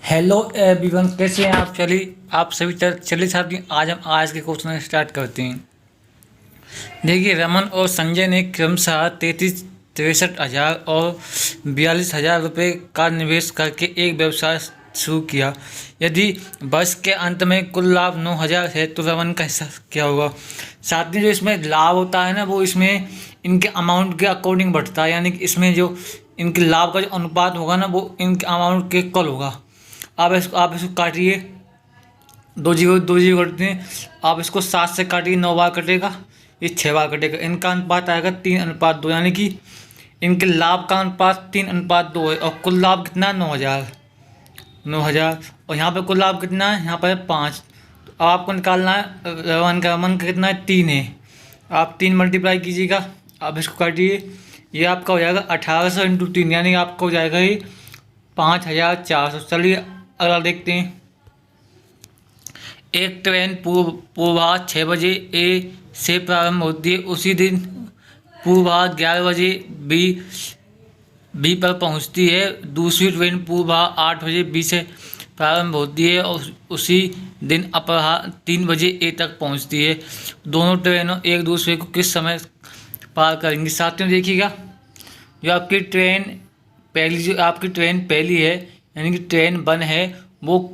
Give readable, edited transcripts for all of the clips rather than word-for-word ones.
Hello everyone, कैसे हैं आप? चलिए आप सभी चलिए साहब, आज हम आज के क्वेश्चन स्टार्ट करते हैं। देखिए, रमन और संजय ने क्रमशः 63,63,000 और 42,000 रुपये का निवेश करके एक व्यवसाय शुरू किया। यदि वर्ष के अंत में कुल लाभ 9,000 है तो रमन का हिस्सा क्या होगा? साथ में जो इसमें लाभ होता है ना, वो इसमें इनके अमाउंट के अकॉर्डिंग बढ़ता है, यानी कि इसमें जो इनके लाभ का जो अनुपात होगा ना, वो इनके अमाउंट के इक्वल होगा। आप इसको काटिए, दो जीरो कटते हैं। आप इसको 7 से काटिए, 9 बार कटेगा, ये 6 बार कटेगा। इनका अनुपात आएगा 3:2, यानी कि इनके लाभ का अनुपात 3:2 है। और कुल लाभ कितना है? 9,000। और यहाँ पे कुल लाभ कितना है? यहाँ पर 5। तो अब आपको निकालना है रमन का कितना है? 3 है। आप 3 मल्टीप्लाई कीजिएगा, आप इसको काटिए, ये आपका हो जाएगा 1800 इंटू 3, यानी आपका हो जाएगा ये 5,400। चलिए अगला देखते हैं। एक ट्रेन पूर्वाह 6 बजे ए से प्रारंभ होती है। उसी दिन पूर्वाह 11 बजे बी पर पहुंचती है। दूसरी ट्रेन पूर्वाह 8 बजे बी से प्रारंभ होती है और उसी दिन अपराह्न 3 बजे ए तक पहुंचती है। दोनों ट्रेनों एक दूसरे को किस समय पार करेंगी? साथियों देखिएगा, जो आपकी ट्रेन पहली है, यानी कि ट्रेन 1 है, वो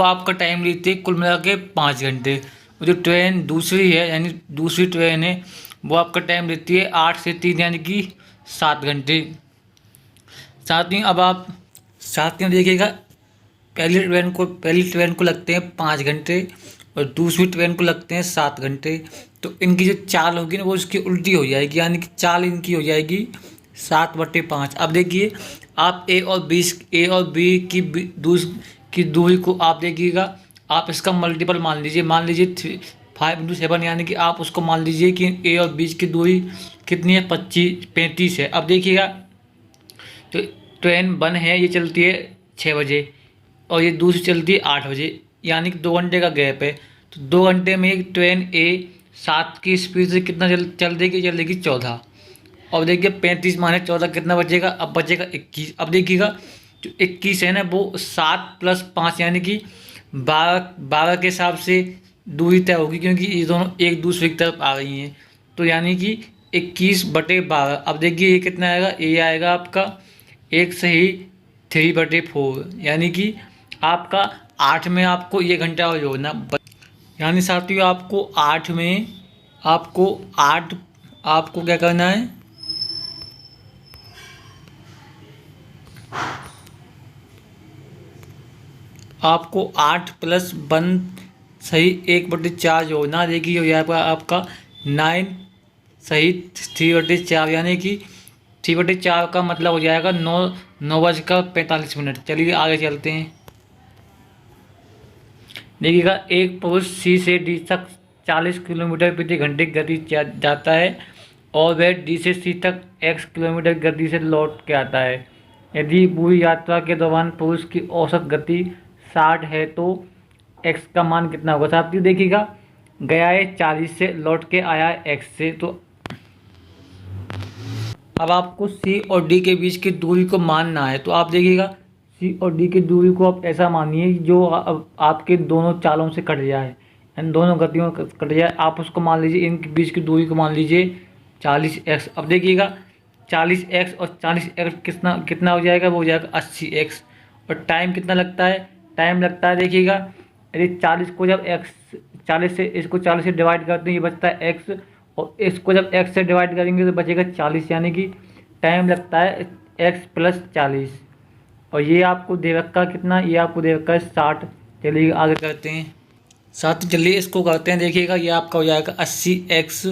आपका टाइम लेती है कुल मिला के 5 घंटे। और जो ट्रेन दूसरी है, यानी दूसरी ट्रेन है, वो आपका टाइम लेती है 8 से 3, यानी कि 7 घंटे। साथियों देखिएगा, पहली ट्रेन को लगते हैं 5 घंटे और दूसरी ट्रेन को लगते हैं 7 घंटे। तो इनकी जो चाल होगी ना, वो इसकी उल्टी हो जाएगी, यानी कि चाल इनकी हो जाएगी 7/5। अब देखिए, आप ए और बी की दूरी को आप देखिएगा, आप इसका मल्टीपल मान लीजिए 5 × 7, यानी कि आप उसको मान लीजिए कि ए और बी की दूरी कितनी है? 35 है। अब देखिएगा, तो ट्रेन 1 है, ये चलती है 6 बजे और ये दूसरी चलती है 8 बजे, यानी कि 2 घंटे का गैप है। तो 2 घंटे में एक ट्रेन ए 7 की स्पीड से कितना चल देगी 14। अब देखिए 35 माने 14 कितना बचेगा? अब बचेगा 21। अब देखिएगा, जो 21 है ना, वो 7 + 5, यानी कि 12 के हिसाब से दूरी तय होगी, क्योंकि ये दोनों एक दूसरे की तरफ आ रही हैं। तो यानी कि 21/12। अब देखिए ये कितना आएगा? ये आएगा आपका 1 सही 3/4, यानी कि आपका 8 में आपको ये घंटा और जोड़ना। यानी साथियों, आपको क्या करना है? आपको 8 + 1 सही 1/4 जोड़ना। देखिए हो जाएगा आपका 9 सही 3/4, यानी कि 3/4 का मतलब हो जाएगा 9:45। चलिए आगे चलते हैं। देखिएगा, एक पुरुष सी से डी तक 40 किलोमीटर प्रति घंटे गति जाता है और वह डी से सी तक x किलोमीटर गति से लौट के आता है। यदि पूरी यात्रा के दौरान पुरुष की औसत गति 60 है तो x का मान कितना होगा? साथियों देखिएगा, गया है 40 से, लौट के आया है x से। तो अब आपको सी और डी के बीच की दूरी को मानना है। तो आप देखिएगा, सी और डी की दूरी को आप ऐसा मानिए जो आपके दोनों चालों से कट जाए, इन दोनों गतियों कट जाए। आप उसको मान लीजिए, इनके बीच की दूरी को मान लीजिए 40x। अब देखिएगा, 40x और 40x कितना हो जाएगा? वो हो जाएगा 80x। और टाइम कितना लगता है? टाइम लगता है, देखिएगा, यदि 40 को जब इसको 40 से डिवाइड करते हैं, ये बचता है x, और इसको जब x से डिवाइड करेंगे तो बचेगा 40, यानी कि टाइम लगता है x + 40। और ये आपको दे रखा कितना? ये आपको दे रखा है 60। चलिए आगे करते हैं। चलिए इसको करते हैं। देखिएगा, ये आपका हो जाएगा 80x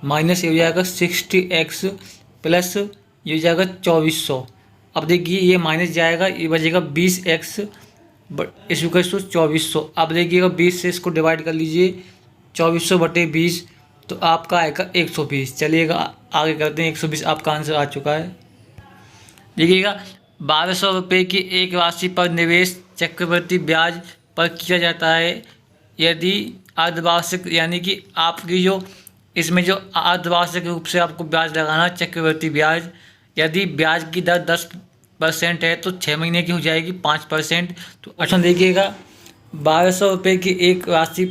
माइनस ये हो जाएगा 60x प्लस ये हो जाएगा 2400। अब देखिए, ये माइनस जाएगा, ये बचेगा 20x इस 2400। अब देखिएगा, 20 से इसको डिवाइड कर लीजिए, 2400/20, तो आपका आएगा 120। चलिएगा आगे करते हैं। 120 आपका आंसर आ चुका है। देखिएगा, 1200 रुपये की एक राशि पर निवेश चक्रवृद्धि ब्याज पर किया जाता है। यदि अर्धवार्षिक, यानी कि आपकी जो इसमें जो अर्धवार्षिक रूप से आपको ब्याज लगाना, चक्रवृद्धि ब्याज, यदि ब्याज की दर 5% है तो 6 महीने की हो जाएगी 5%। तो अच्छा देखिएगा, 1200 रुपये की एक राशि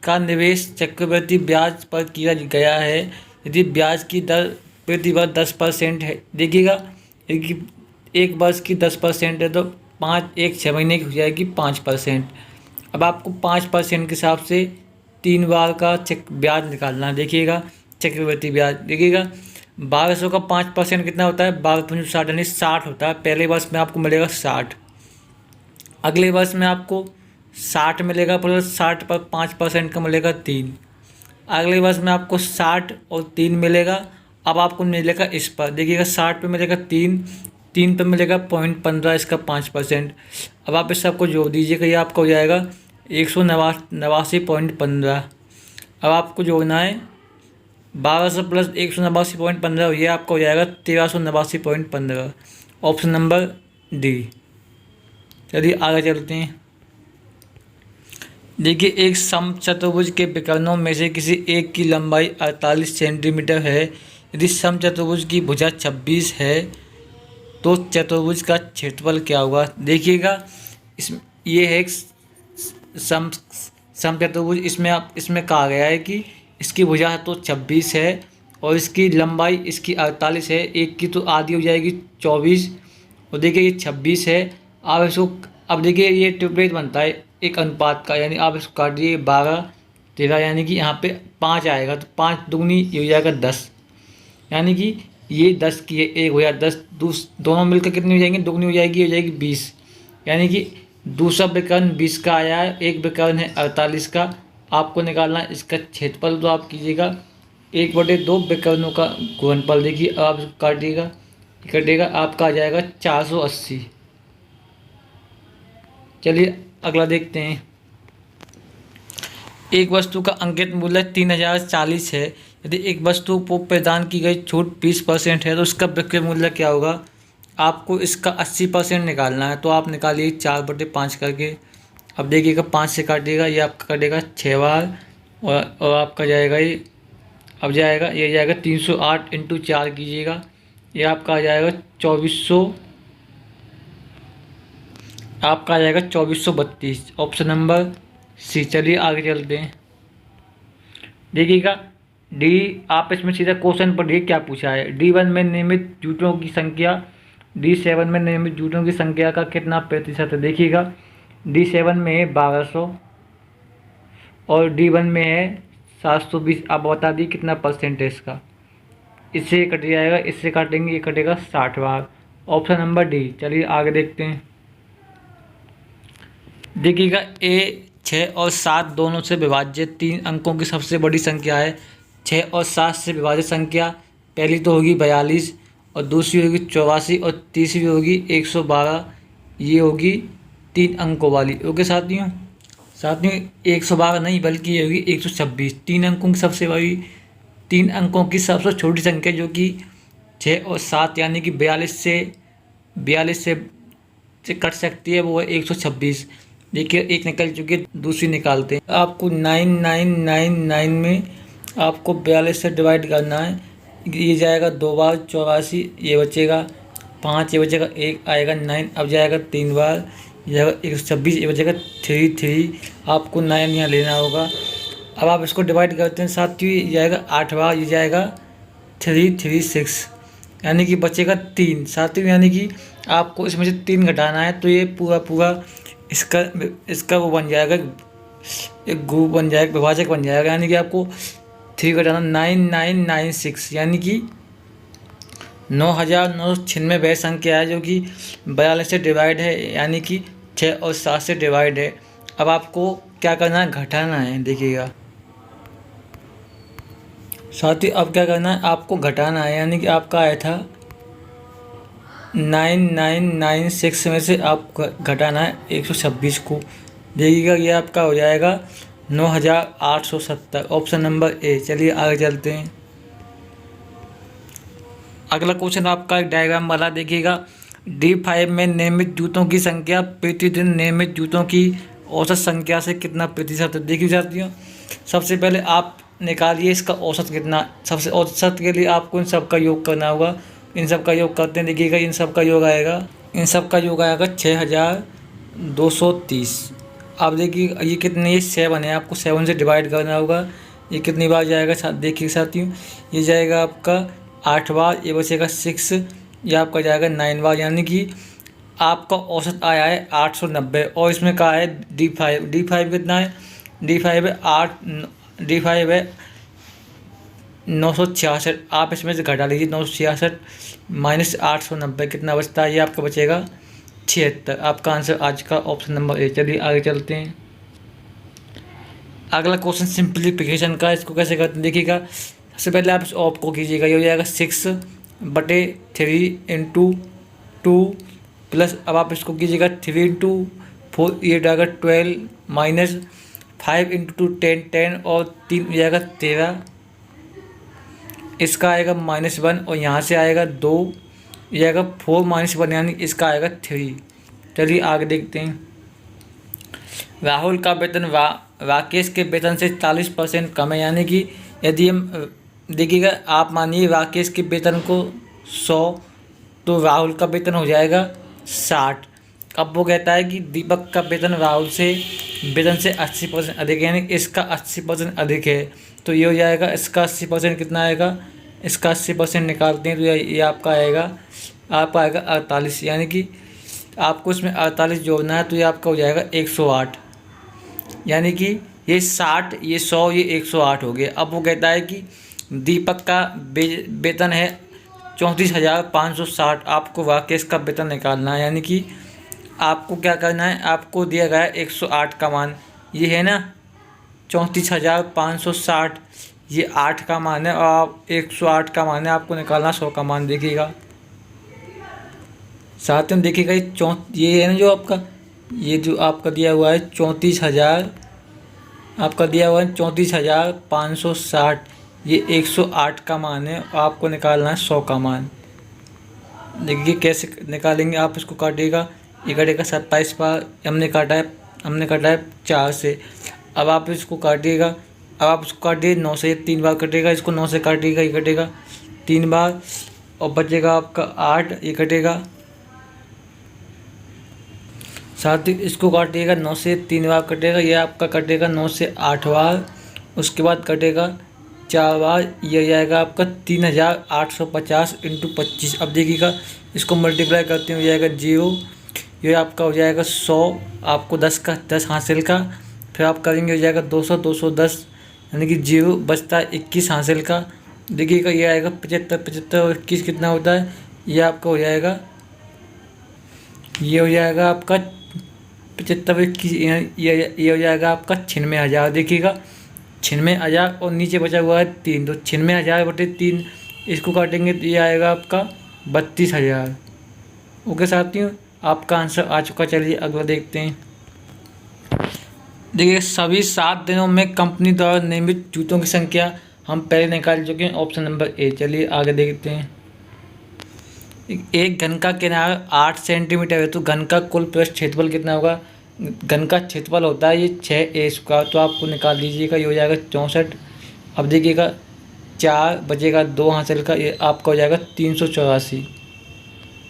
का निवेश चक्रवृद्धि ब्याज पर किया गया है। यदि ब्याज की दर प्रति वर्ष 10% है, देखिएगा यदि एक वर्ष की 10% है तो एक 6 महीने की हो जाएगी 5%। अब आपको 5% के हिसाब से 3 बार का ब्याज निकालना है। देखिएगा चक्रवृद्धि ब्याज, देखिएगा 1200 का 5% कितना होता है, 12×5 यानी 60 होता है। पहले वर्ष में आपको मिलेगा 60, अगले वर्ष में आपको 60 मिलेगा प्लस 60 पर 5% का मिलेगा 3, अगले वर्ष में आपको 60 और 3 मिलेगा। अब आपको मिलेगा इस पर, देखिएगा 60 पे मिलेगा 3 पे मिलेगा 0.15, इसका 5%। अब आप इस सबको जोड़ दीजिएगा, ये आपका हो जाएगा 189.15। अब आपको जोड़ना है 1200 प्लस 189.15, ये आपका हो जाएगा 1389.15। Option number D. चलिए आगे चलते हैं। देखिए एक समचतुर्भुज के विकर्णों में से किसी एक की लंबाई 48 सेंटीमीटर है। यदि समचतुर्भुज की भुजा 26 है तो चतुर्भुज का क्षेत्रफल क्या होगा। देखिएगा ये है एक समचतुर्भुज, इसमें कहा गया है कि इसकी भुजा तो 26 है और इसकी लंबाई इसकी 48 है। एक की तो आधी हो जाएगी 24 और देखिए ये 26 है। आप इसको, अब देखिए ये ट्रिपलेट बनता है एक अनुपात का, यानी आप इसको काट दिए 12 13, यानी कि यहाँ पे 5 आएगा तो 5 दुगनी ये हो जाएगा 10, यानी कि ये 10 की है, एक हो जाएगा 10, दोनों मिलकर कितनी हो जाएंगी, दुगनी हो जाएगी 20, यानी कि दूसरा विकर्ण 20 का आया है, एक विकर्ण है 48 का। आपको निकालना है इसका क्षेत्रफल, तो आप कीजिएगा 1/2 विकर्णों का गुणनफल। देखिए आप कटिएगा आपका आ जाएगा 480। चलिए अगला देखते हैं। एक वस्तु का अंकित मूल्य 3040 है। यदि एक वस्तु को प्रदान की गई छूट 20% है तो उसका विक्रय मूल्य क्या होगा। आपको इसका 80% निकालना है, तो आप निकालिए 4/5 करके। अब देखिएगा 5 से काटिएगा, ये आपका कटेगा 6 बार और आपका जाएगा ये, अब जाएगा ये जाएगा 308 × 4 कीजिएगा, ये आपका आ जाएगा 2400, आपका आ जाएगा 2432। Option number C. चलिए आगे चलते हैं। देखिएगा डी, आप इसमें सीधा क्वेश्चन पढ़िए क्या पूछा है। D1 में नियमित जूतों की संख्या D7 में नियमित जूतों की संख्या का कितना प्रतिशत है। देखिएगा D7 में है 1200 और D1 में है 720। आप बता दी कितना परसेंट है इसका, इससे कट जाएगा, इससे काटेंगे ये कटेगा 60 बार। Option number D. चलिए आगे देखते हैं। देखिएगा ए 6 और 7 दोनों से विभाज्य 3 अंकों की सबसे बड़ी संख्या है। 6 और 7 से विभाज्य संख्या पहली तो होगी 42 और दूसरी होगी 84 और तीसरी होगी 112। ये होगी 3 अंकों वाली। ओके साथियों, 112 नहीं बल्कि ये होगी 126। 3 अंकों की सबसे बड़ी, 3 अंकों की सबसे छोटी संख्या जो कि 6 और 7 यानी कि 42 से कट सकती है, वो है 126। देखिए एक निकल चुकी है, दूसरी निकालते हैं। आपको 9999 में आपको 42 से डिवाइड करना है। ये जाएगा 2 बार 84, ये बचेगा 5, ये बचेगा 1 आएगा 9, अब जाएगा 3 बार, ये जाएगा 126, ये बचेगा 3। आपको 9 यहाँ लेना होगा। अब आप इसको डिवाइड करते हैं साथियों, ये जाएगा 8 बार, ये जाएगा 336, यानी कि बचेगा 3 साथियों, यानी कि आपको इसमें से 3 घटाना है। तो ये पूरा इसका वो बन जाएगा, एक ग्रुप बन जाएगा, विभाजक बन जाएगा, यानी कि आपको 3 घटाना 9996, यानी कि 9996 वह संख्या है जो कि 42 से डिवाइड है, यानी कि 6 और 7 से डिवाइड है। अब आपको क्या करना है, घटाना है। देखिएगा साथियों, अब क्या करना है, आपको घटाना है, यानी कि आपका आया था 9996 में से आप घटाना है 126 को। देखिएगा ये आपका हो जाएगा 9870। Option number A. चलिए आगे चलते हैं। अगला क्वेश्चन आपका एक डायग्राम वाला। देखिएगा D5 में नियमित जूतों की संख्या प्रतिदिन नियमित जूतों की औसत संख्या से कितना प्रतिशत है। देखिए साथियों, सबसे पहले आप निकालिए इसका औसत कितना। औसत के लिए आपको इन सब का योग करना होगा। इन सब का योग करते हैं, देखिएगा इन सब का योग आएगा इन सब का योग आएगा 6230। आप देखिए ये कितने, ये 7 है, आपको 7 से डिवाइड करना होगा। ये कितनी बार जाएगा देखिए साथियों, ये जाएगा आपका 8 बार, ये बचेगा 6, ये आपका जाएगा 9 बार, यानी कि आपका औसत आया है 890। और इसमें कहा है D5 कितना है, D5 है 8, D5 है 966। आप इसमें से घटा लीजिए 966 माइनस 890 कितना बचता है, ये आपका बचेगा 76। आपका आंसर आज का ऑप्शन नंबर ए। चलिए आगे चलते हैं। अगला क्वेश्चन सिंप्लीफिकेशन का, इसको कैसे करते हैं देखिएगा। सबसे पहले आप इस ऑप को कीजिएगा, ये हो जाएगा 6/3 इंटू 2 प्लस, अब आप इसको कीजिएगा 3 इंटू 4, ये जाएगा 12 माइनस 5 इंटू 2 10 और 3 हो जाएगा 13, इसका आएगा -1 और यहाँ से आएगा 2, ये आएगा 4 - 1 यानी इसका आएगा 3। चलिए आगे देखते हैं। राहुल का वेतन राकेश के वेतन से 40% कम है, यानी कि यदि हम देखिएगा, आप मानिए राकेश के वेतन को 100, तो राहुल का वेतन हो जाएगा 60। अब वो कहता है कि दीपक का वेतन राहुल से वेतन से 80% अधिक है, यानी इसका 80% अधिक है, तो ये हो जाएगा इसका 80% कितना आएगा, इसका 80% निकालते हैं तो ये आपका आएगा 48, यानी कि आपको इसमें 48 जोड़ना है, तो ये आपका हो जाएगा 108, यानी कि ये 60, ये 100, ये 108 हो गया। अब वो कहता है कि दीपक का वेतन है 34,560, आपको राकेश का वेतन निकालना है, यानी कि आपको क्या करना है, आपको दिया गया है 108 का मान, ये है ना 34,560, ये 8 का मान है और आप 108 का मान है, आपको निकालना 100 का मान। देखिएगा साथ में देखिएगा, ये है ना जो आपका, ये जो आपका दिया हुआ है 34,000, आपका दिया हुआ है 34,560, ये 108 का मान है और आपको निकालना है 100 का मान। देखिए कैसे निकालेंगे, आप इसको काटिएगा, ये कटेगा 27 बार, हमने काटा है 4 से। अब आप इसको काटिएगा, अब आप इसको काटिए 9 से, 3 बार कटेगा, इसको 9 से काटिएगा, ये कटेगा 3 बार और बचेगा आपका 8, ये कटेगा। साथ ही इसको काटिएगा 9 से 3 बार कटेगा, ये आपका कटेगा 9 से 8 बार, उसके बाद कटेगा 4 बार, ये जाएगा आपका 3,850 इंटू 25। अब देखिएगा इसको मल्टीप्लाई करते हैं, हो जाएगा 0, ये आपका हो जाएगा 100, आपको 10 का 10 हासिल का, फिर आप करेंगे हो जाएगा 200 210, यानी कि 0 बचता है 21 हासिल का। देखिएगा ये आएगा 75 और 21 कितना होता है, ये आपका हो जाएगा, ये हो जाएगा आपका 75 21, ये हो जाएगा आपका 96,000। देखिएगा 96,000 और नीचे बचा हुआ है 3, तो 96,000/3 इसको काटेंगे तो ये आएगा आपका 32,000। ओके साथियों, आपका आंसर आ चुका। चलिए अगला देखते हैं। देखिए सभी 7 दिनों में कंपनी द्वारा निर्मित जूतों की संख्या हम पहले निकाल चुके हैं, ऑप्शन नंबर ए। चलिए आगे देखते हैं। एक घन का किनारा 8 सेंटीमीटर है, तो घन का कुल पृष्ठ क्षेत्रफल कितना होगा। घन का क्षेत्रफल होता है ये 6a², तो आपको निकाल लीजिएगा, ये हो जाएगा 64। अब देखिएगा 4 बचेगा 2 हासिल का, ये आपका हो जाएगा 384।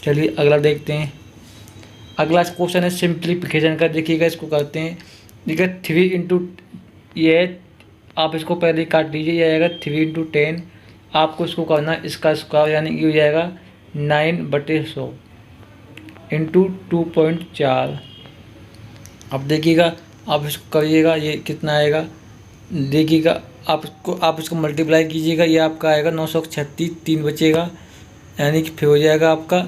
चलिए अगला देखते हैं। अगला क्वेश्चन है सिंप्लीफिकेशन का। देखिएगा इसको करते हैं। देखिए 3 इंटू, ये आप इसको पहले काट लीजिए, ये आएगा 3 इंटू 10, आपको इसको करना है इसका स्क्वायर, यानी कि हो जाएगा 9/100 इंटू 2.4। अब देखिएगा आप इसको करिएगा, ये कितना आएगा। देखिएगा आप इसको मल्टीप्लाई कीजिएगा, ये आपका आएगा 936, 3 बचेगा, यानी कि फिर हो जाएगा आपका।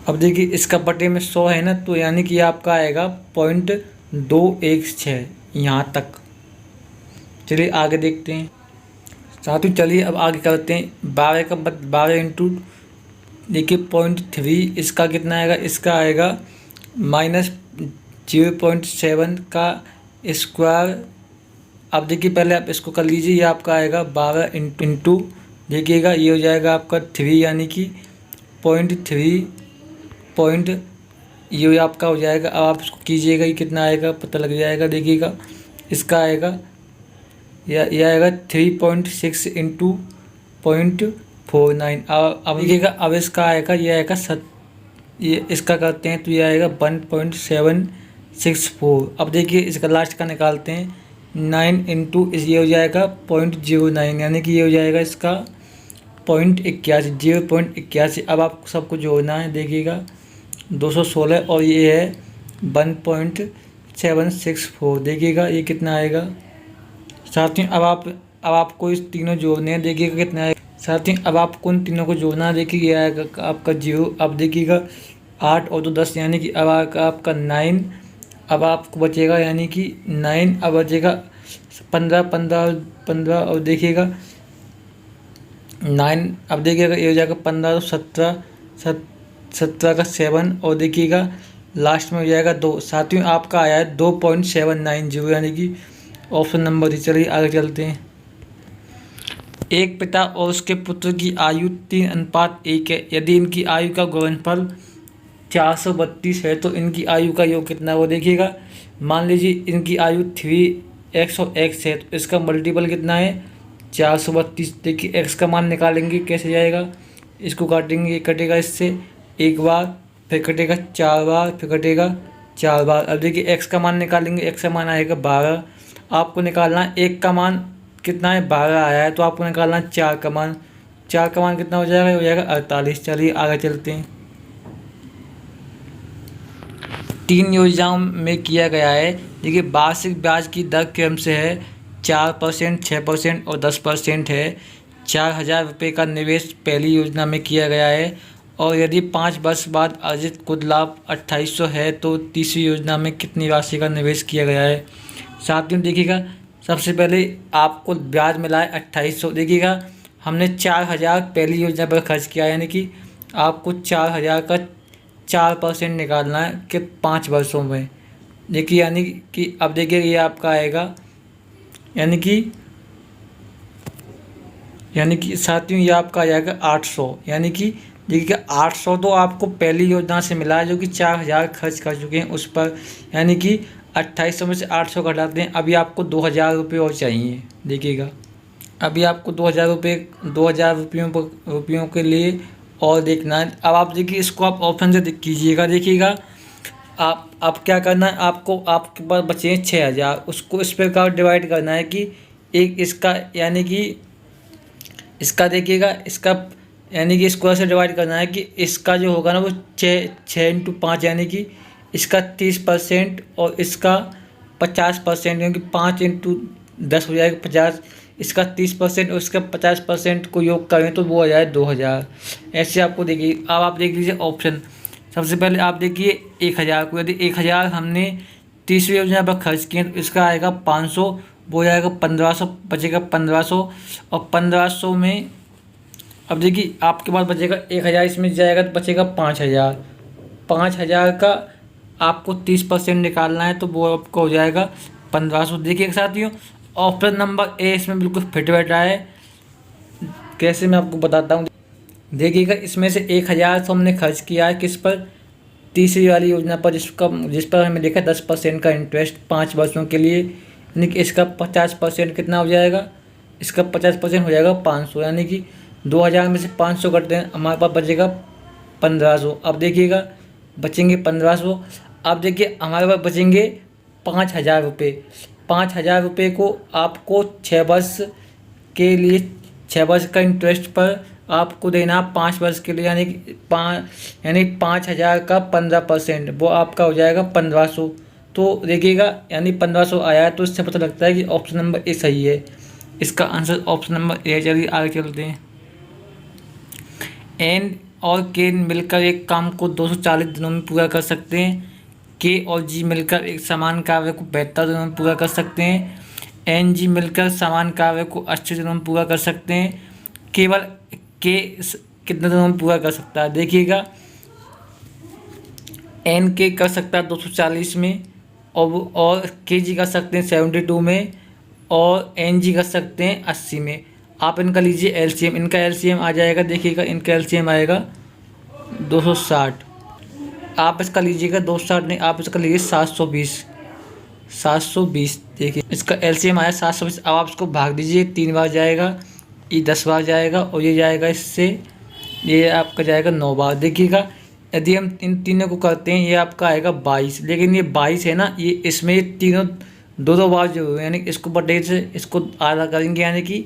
अब देखिए इसका बटे में 100 है ना, तो यानी कि आपका आएगा 0.216 यहाँ तक। चलिए आगे देखते हैं साथियों। चलिए अब आगे करते हैं। 12 इंटू, देखिए 0.3, इसका कितना आएगा, इसका आएगा -0.7 का स्क्वायर। अब देखिए पहले आप इसको कर लीजिए, ये आपका आएगा 12 इंटू, देखिएगा ये हो जाएगा आपका 3, यानी कि 0.3 ये आपका हो जाएगा। अब आप इसको कीजिएगा, ये कितना आएगा पता लग जाएगा। देखिएगा इसका आएगा, यह आएगा 3.6 इंटू 49। अब देखिएगा, अब इसका आएगा, ये आएगा ये इसका करते हैं तो ये आएगा 1.764। अब देखिए इसका लास्ट का निकालते हैं, 9 इंटू ये हो जाएगा 0.09, यानी कि ये हो जाएगा इसका 0.81। अब आपको सबको जोड़ना है, देखिएगा 216 और ये है 1.764। देखिएगा ये कितना आएगा साथियों। अब आपको इस तीनों जोड़ने हैं, देखिएगा कितना आएगा साथियों। अब आपको उन तीनों को जोड़ना है, देखिए ये आएगा आपका 0। अब देखिएगा 8 और 2 10, यानी कि अब आपका 9। अब आपको बचेगा यानी कि 9, अब बचेगा 15 और देखिएगा 9। अब देखिएगा ये हो जाएगा 15 तो 17 का 7 और देखिएगा लास्ट में हो जाएगा 2। साथियों आपका आया है 2.790, यानी कि ऑप्शन नंबर डी। चलिए आगे चलते हैं। एक पिता और उसके पुत्र की आयु 3:1 है। यदि इनकी आयु का गुणनफल 432 है तो इनकी आयु का योग कितना है वो देखिएगा। मान लीजिए इनकी आयु 3x और x है, तो इसका मल्टीपल कितना है 432। देखिए x का मान निकालेंगे, कैसे जाएगा, इसको काटेंगे, ये कटेगा इससे एक बार, फिर कटेगा 4 बार, फिर कटेगा 4 बार। अब देखिए x का मान निकालेंगे, x का मान आएगा 12। आपको निकालना है 1 का मान कितना है, 12 आया है, तो आपको निकालना है 4 का मान। 4 का मान कितना हो जाएगा 48। चलिए आगे चलते हैं। 3 योजनाओं में किया गया है। देखिए वार्षिक ब्याज की दर क्रम से है 4%, 6% और 10% है। 4,000 रुपये का निवेश पहली योजना में किया गया है, और यदि 5 वर्ष बाद अर्जित कुल लाभ 2800 है तो तीसरी योजना में कितनी राशि का निवेश किया गया है। साथियों देखिएगा, सबसे पहले आपको ब्याज मिला है 2800। देखिएगा हमने 4,000 पहली योजना पर खर्च किया, यानी कि आपको 4,000 का 4% निकालना है कि 5 वर्षों में। देखिए यानी कि अब देखिए ये आपका आएगा, यानी कि साथियों ये आपका आ जाएगा 800। यानी कि देखिए 800 तो आपको पहली योजना से मिला है, जो कि 4,000 खर्च कर चुके हैं उस पर, यानी कि 2800 में से 800 घटाते हैं। अभी आपको 2,000 रुपये और चाहिए। देखिएगा अभी आपको 2,000 रुपयों के लिए और देखना है। अब आप देखिए इसको आप ऑप्शन से कीजिएगा। देखिएगा आप क्या करना है, आपके पास बचे हैं 6,000, उसको इस प्रकार डिवाइड करना है कि एक इसका, यानी कि इसका देखिएगा, इसका यानी कि स्क्वायर से डिवाइड करना है कि इसका जो होगा ना वो 6 इंटू 5, यानी कि इसका 30% और इसका 50%, क्योंकि 5 इंटू 10 हो जाएगा 50, इसका 30% और इसका 50% को योग करें तो वो आ जाए 2,000। ऐसे आपको देखिए। अब आप देख लीजिए ऑप्शन। सबसे पहले आप देखिए 1,000 को, यदि 1,000 हमने तीसरी योजना पर खर्च किए तो इसका आएगा 500, वो जाएगा 1,500, बचेगा 1,500। और 1,500 में अब देखिए आपके पास बचेगा 1,000, इसमें जाएगा तो बचेगा 5,000। 5,000 का आपको 30% निकालना है, तो वो आपको हो जाएगा 1,500। देखिए साथियों ऑप्शन नंबर ए इसमें बिल्कुल फिट बैठा है। कैसे मैं आपको बताता हूँ। देखिएगा इसमें से 1,000 तो हमने खर्च किया है किस पर, तीसरी वाली योजना पर, जिस पर हमें देखा 10% का इंटरेस्ट 5 वर्षों के लिए, यानी कि इसका 50% कितना हो जाएगा, इसका 50% हो जाएगा 500। यानी कि 2,000 में से 500 करते हैं, हमारे पास बचेगा 1,500। अब देखिएगा बचेंगे 1,500। अब देखिए हमारे पास बचेंगे 5,000 रुपये। 5,000 रुपये को आपको 6 वर्ष के लिए, 6 वर्ष का इंटरेस्ट पर आपको देना 5 वर्ष के लिए, यानी 5,000 का 15%, वो आपका हो जाएगा 1,500। तो देखिएगा यानी 1,500 आया है, तो इससे पता लगता है कि ऑप्शन नंबर ए सही है। इसका आंसर ऑप्शन नंबर ए। चलिए आगे चलते हैं। एन और के मिलकर एक काम को 240 दिनों में पूरा कर सकते हैं। के और जी मिलकर एक समान कार्य को 72 दिनों में पूरा कर सकते हैं। एन जी मिलकर समान कार्य को 80 दिनों में पूरा कर सकते हैं। केवल के कितने दिनों में पूरा कर सकता है। देखिएगा एन के कर सकता है 240 में, और के जी कर सकते हैं 72 में, और एन जी कर सकते हैं 80 में। आप इनका लीजिए एलसीएम। इनका एलसीएम आ जाएगा, देखिएगा इनका एलसीएम आएगा 260। आप इसका लीजिएगा 260 नहीं, आप इसका लीजिए 720। देखिए इसका एलसीएम आया 720। अब आप इसको भाग दीजिए, 3 बार जाएगा ये 10 बार जाएगा और ये जाएगा इससे, ये आपका जाएगा 9 बार। देखिएगा यदि हम इन तीनों को करते हैं ये आपका आएगा 22, लेकिन ये 22 है ना, ये इसमें ये तीनों दो दो बार जो हुए, यानी इसको बटे से इसको आधा करेंगे, यानी कि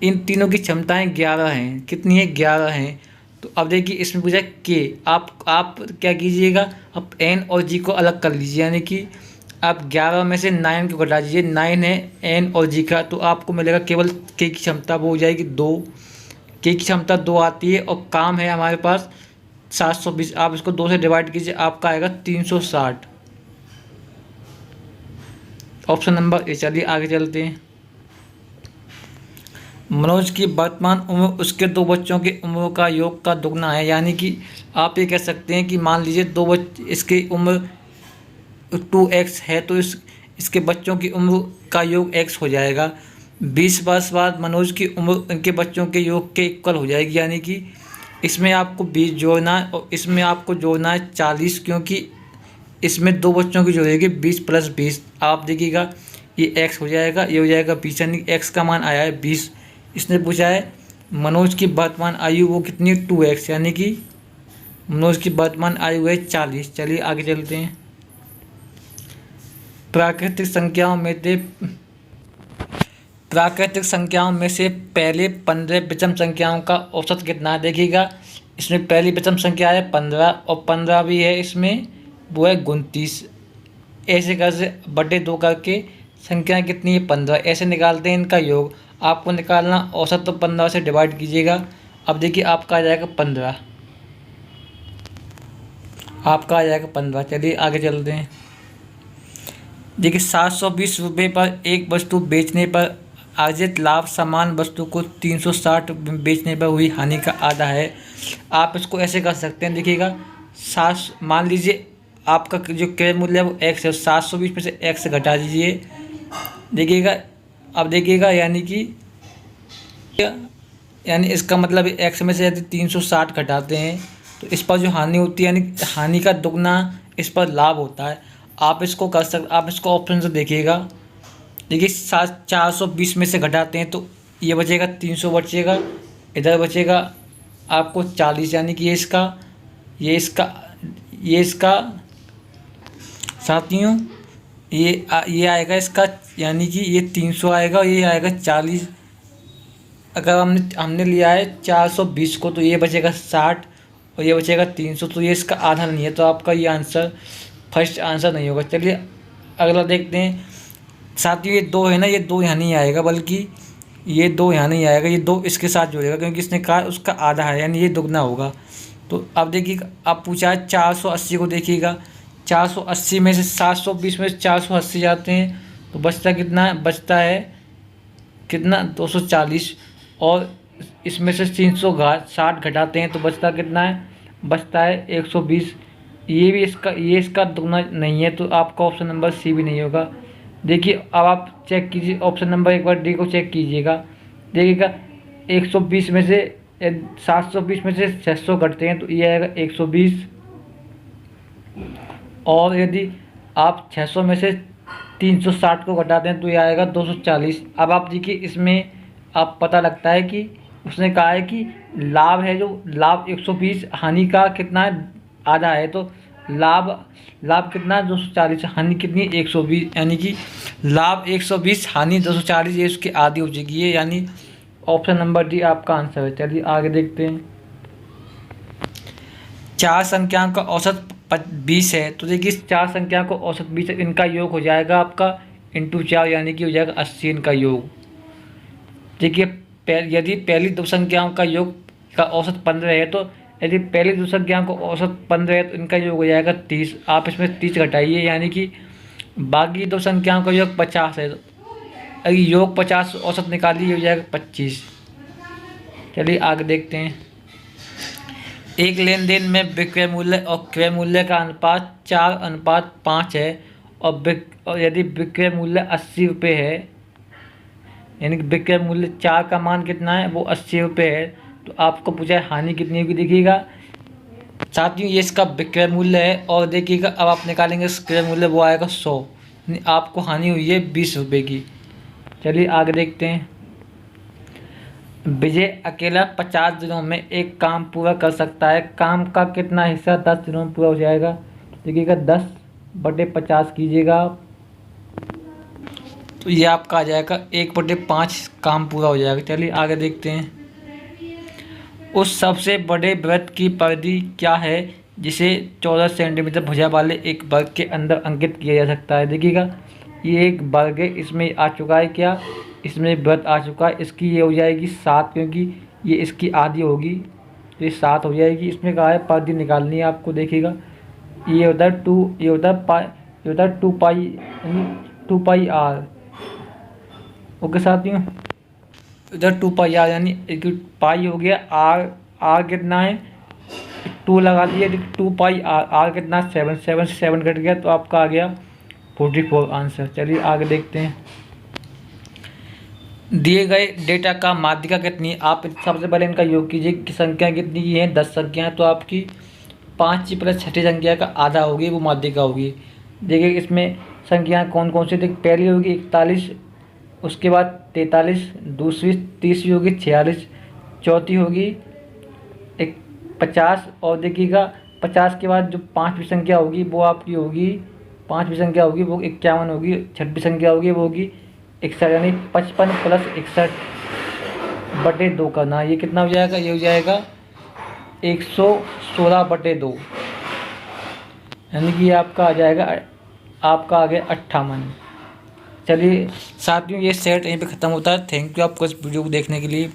इन तीनों की क्षमताएं 11 हैं। कितनी है? 11 हैं। तो अब देखिए इसमें पूछा के, आप क्या कीजिएगा, आप एन और जी को अलग कर लीजिए, यानी कि आप 11 में से 9 को घटा दीजिए। 9 है एन और जी का, तो आपको मिलेगा केवल के की क्षमता वो हो जाएगी 2। के की क्षमता 2 आती है और काम है हमारे पास 720। आप इसको 2 से डिवाइड कीजिए, आपका आएगा 360। Option number A. चलिए आगे चलते हैं। मनोज की वर्तमान उम्र उसके 2 बच्चों की उम्र का योग का दुगना है, यानी कि आप ये कह सकते हैं कि मान लीजिए 2 बच्चे, इसकी उम्र 2x है, तो इसके बच्चों की उम्र का योग x हो जाएगा। 20 वर्ष बाद मनोज की उम्र उनके बच्चों के योग के इक्वल हो जाएगी, यानी कि इसमें आपको 20 जोड़ना है और इसमें आपको जोड़ना है 40, क्योंकि इसमें 2 बच्चों की जोड़ेगी 20 + 20। आप देखिएगा ये x हो जाएगा, ये हो जाएगा 20, यानी x का मान आया है 20। इसने पूछा है मनोज की वर्तमान आयु वो कितनी, 2x, यानी कि मनोज की वर्तमान आयु है 40। चलिए आगे चलते हैं। प्राकृतिक संख्याओं में से पहले 15 विषम संख्याओं का औसत कितना है? देखिएगा इसमें पहली विषम संख्या है 15 और 15 भी है इसमें, वो है 29। ऐसे कैसे बटे 2 करके संख्या कितनी है 15, ऐसे निकालते हैं इनका योग। आपको निकालना औसत, तो 15 से डिवाइड कीजिएगा। अब देखिए आपका आ जाएगा 15, आपका आ जाएगा 15। चलिए आगे चलते हैं। देखिए 720 रुपये पर एक वस्तु बेचने पर अर्जित लाभ समान वस्तु को 360 बेचने पर हुई हानि का आधा है। आप इसको ऐसे कर सकते हैं। देखिएगा मान लीजिए आपका जो क्रय मूल्य है वो x है, 720 में से x घटा दीजिए। देखिएगा अब देखिएगा यानी इसका मतलब x में से यदि 360 घटाते हैं तो इस पर जो हानि होती है, यानी हानि का दुगना इस पर लाभ होता है। आप इसको कर सकते, आप इसको ऑप्शन से देखिएगा। देखिए 420 में से घटाते हैं तो ये बचेगा 300 बचेगा, इधर बचेगा आपको 40, यानी कि ये इसका साथियों ये आएगा इसका, यानी कि ये 300 आएगा और ये आएगा 40। अगर हमने लिया है 420 को, तो ये बचेगा 60 और ये बचेगा 300, तो ये इसका आधा नहीं है, तो आपका ये आंसर फर्स्ट आंसर नहीं होगा। चलिए अगला देखते हैं। साथियों ये 2 है ना, ये 2 यहाँ नहीं आएगा, बल्कि ये 2 यहाँ नहीं आएगा, ये 2 इसके साथ जुड़ेगा, क्योंकि इसने कहा उसका आधा है, यानी ये दुगना होगा। तो अब देखिए अब पूछा है 480 को। देखिएगा 480 में से 720 में से 480 जाते हैं तो बचता कितना है? बचता है कितना? 240। और इसमें से 360 घटाते हैं तो बचता कितना है? बचता है 120। ये इसका दुगना नहीं है, तो आपका ऑप्शन नंबर सी भी नहीं होगा। देखिए अब आप चेक कीजिए ऑप्शन नंबर एक बार डी को चेक कीजिएगा। देखिएगा 120 में से 720 में से 600 घटते हैं तो ये आएगा 120, और यदि आप 600 में से 360 को घटाते हैं तो ये आएगा 240। अब आप देखिए इसमें आप पता लगता है कि उसने कहा है कि लाभ है, जो लाभ 120, हानि का कितना है? आधा है। तो लाभ कितना है? 240, हानि कितनी? 120, यानी कि लाभ 120, हानि 240, ये उसकी आधी हो जाएगी, ये यानी ऑप्शन नंबर डी आपका आंसर है। चलिए आगे देखते हैं। 4 संख्याओं का औसत 20 है, तो देखिए 4 संख्या को औसत 20 है, इनका योग हो जाएगा आपका × 4, यानी कि हो जाएगा 80 इनका योग। देखिए यदि पहली 2 संख्याओं का योग का औसत 15 है, तो यदि पहली 2 संख्याओं को औसत 15 है तो इनका योग हो जाएगा 30। आप इसमें 30 घटाइए, यानी कि बाकी 2 संख्याओं का योग 50 है, अगर योग 50 औसत निकालिए हो जाएगा 25। चलिए आगे देखते हैं। एक लेनदेन में विक्रय मूल्य और क्रय मूल्य का अनुपात 4:5 है, और यदि विक्रय मूल्य 80 रुपये है, यानी कि विक्रय मूल्य 4 का मान कितना है? वो 80 रुपये है, तो आपको पूछा है हानि कितनी होगी। देखिएगा साथियों ये इसका विक्रय मूल्य है, और देखिएगा अब आप निकालेंगे क्रय मूल्य, वो आएगा 100, यानी आपको हानि हुई है 20 रुपये की। चलिए आगे देखते हैं। विजय अकेला 50 दिनों में एक काम पूरा कर सकता है। काम का कितना हिस्सा 10 दिनों में पूरा हो जाएगा? देखिएगा 10/50 कीजिएगा आप, तो ये आपका आ जाएगा 1/5 काम पूरा हो जाएगा। चलिए आगे देखते हैं। उस सबसे बड़े वृत्त की परिधि क्या है जिसे 14 सेंटीमीटर भुजा वाले एक वर्ग के अंदर अंकित किया जा सकता है? देखिएगा ये एक वर्ग है, इसमें आ चुका है क्या, इसमें वृत्त आ चुका है। इसकी ये हो जाएगी 7, क्योंकि ये इसकी आधी होगी, तो ये 7 हो जाएगी। इसमें कहा है परिधि निकालनी है आपको। देखिएगा ये होता है 2, ये होता है पाई, ये होता है 2 पाई, यानी 2 पाई आर। ओके साथियों, इधर 2 पाई आर यानी एक पाई हो गया, आर कितना है 2 लगा दिया, 2 पाई आर, आर कितना 7, 7 से 7 कट गया, तो आपका आ गया 44 आंसर। चलिए आगे देखते हैं। दिए गए डेटा का माध्यिका कितनी है? आप सबसे पहले इनका योग कीजिए कि संख्या कितनी की है, 10 संख्या है, तो आपकी 5 प्लस छठी संख्या का आधा होगी, वो माध्यिका होगी। देखिए इसमें संख्या कौन कौन सी थी। पहली होगी 41, उसके बाद 43, दूसरी 30 होगी 46, चौथी होगी 50, और देखिएगा 50 के बाद जो 5वीं संख्या होगी वो आपकी होगी, 5वीं संख्या होगी वो 51 होगी, 6वीं संख्या होगी वो होगी 61, यानी 55 प्लस 61/2 करना। ये कितना हो जाएगा? ये हो जाएगा 116/2, यानी कि आपका आ जाएगा, आपका आ गया 58। चलिए साथियों, ये सेट यहीं पे ख़त्म होता है। थैंक यू आपको इस वीडियो को देखने के लिए।